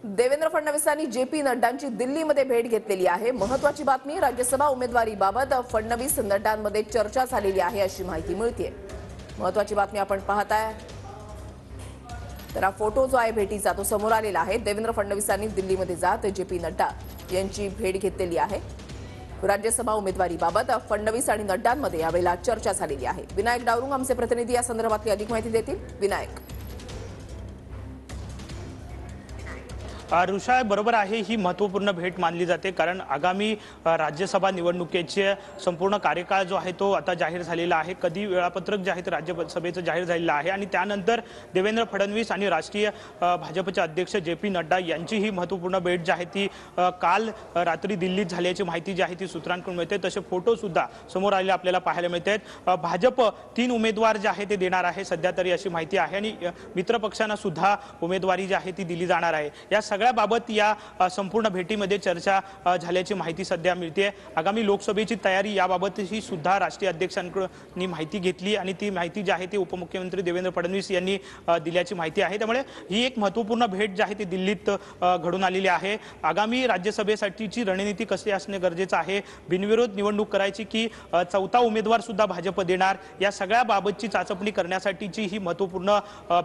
देवेंद्र फडणवीसांनी जे.पी. नड्डांची दिल्लीमध्ये भेट घेतलेली आहे। महत्त्वाची बातमी, राज्यसभा उमेदवारीबाबत फडणवीस नड्डांमध्ये चर्चा झालेली आहे अशी माहिती मिळते। महत्त्वाची बातमी आपण पाहताय। तर हा फोटो जो आहे भेटीचा तो समोर आलेला आहे। देवेंद्र फडणवीसांनी दिल्लीमध्ये जात जे.पी. नड्डा यांची भेट घेतलेली आहे। राज्यसभा उमेदवारीबाबत फडणवीस आणि नड्डांमध्ये यावेळेला चर्चा झालेली आहे। विनायक डावरुंग आमचे प्रतिनिधी या संदर्भातली अधिक माहिती देतील। विनायक। ऋषा, बरोबर आहे, ही महत्त्वपूर्ण भेट मानली जाते कारण आगामी राज्यसभा निवडणुकीचे संपूर्ण कार्यकाळ जो आहे तो आता जाहीर झालेला आहे। कधी वेळापत्रक जे आहे ते राज्यसभेचं जाहीर झालेलं आहे आणि त्यानंतर देवेंद्र फडणवीस आणि राष्ट्रीय भाजपचे अध्यक्ष जे.पी. नड्डा यांची ही महत्त्वपूर्ण भेट जी आहे ती काल रात्री दिल्लीत झाल्याची माहिती जी आहे ती सूत्रांकडून मिळते। तसे फोटो सुद्धा समोर आलेले आपल्याला पाहायला मिळतात। भाजप 3 उमेदवार जे आहे ते देणार आहे सध्या तरी अशी माहिती आहे आणि मित्र पक्षांना सुद्धा उमेदवारी जी आहे ती दिली जाणार आहे। या सगळ्याबाबत या संपूर्ण भेटीमध्ये चर्चा झाल्याची माहिती सध्या मिळते। आगामी लोकसभेची तयारी याबाबतही सुद्धा राष्ट्रीय अध्यक्षांकडून माहिती घेतली आणि ती माहिती जी आहे ती उपमुख्यमंत्री देवेंद्र फडणवीस यांनी दिल्याची माहिती आहे। त्यामुळे ही एक महत्त्वपूर्ण भेट जी आहे ती दिल्लीत घडून आलेली आहे। आगामी राज्यसभेसाठीची रणनीती कशी असणे गरजेचं आहे, बिनविरोध निवडणूक करायची की 4था उमेदवार सुद्धा भाजप देणार, या सगळ्या बाबतची चाचपणी करण्यासाठीची ही महत्त्वपूर्ण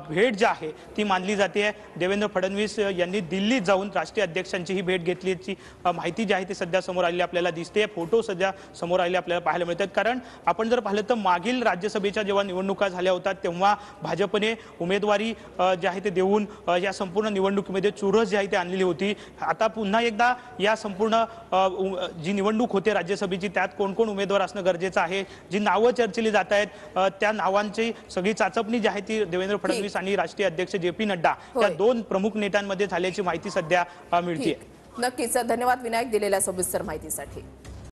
भेट जी आहे ती मानली जाते। देवेंद्र फडणवीस यांनी दिल्लीत जाऊन राष्ट्रीय अध्यक्षांची ही भेट घेतल्याची माहिती जी आहे ती सध्या समोर आलेली आपल्याला दिसते। फोटो सध्या समोर आलेले आपल्याला पाहायला मिळतात कारण आपण जर पाहिलं तर मागील राज्यसभेच्या जेव्हा निवडणुका झाल्या होत्या तेव्हा भाजपने उमेदवारी जी आहे ते देऊन या संपूर्ण निवडणुकीमध्ये चुरस जी आहे ती आणलेली होती। आता पुन्हा एकदा या संपूर्ण जी निवडणूक होते राज्यसभेची त्यात कोण कोण उमेदवार असणं गरजेचं आहे, जी नावं चर्चेली जात आहेत त्या नावांची सगळी चाचपणी जी आहे ती देवेंद्र फडणवीस आणि राष्ट्रीय अध्यक्ष जे.पी. नड्डा या 2 प्रमुख नेत्यांमध्ये झाल्याची माहिती सध्या मिळते। नक्कीच, धन्यवाद विनायक दिलेल्या सविस्तर माहितीसाठी।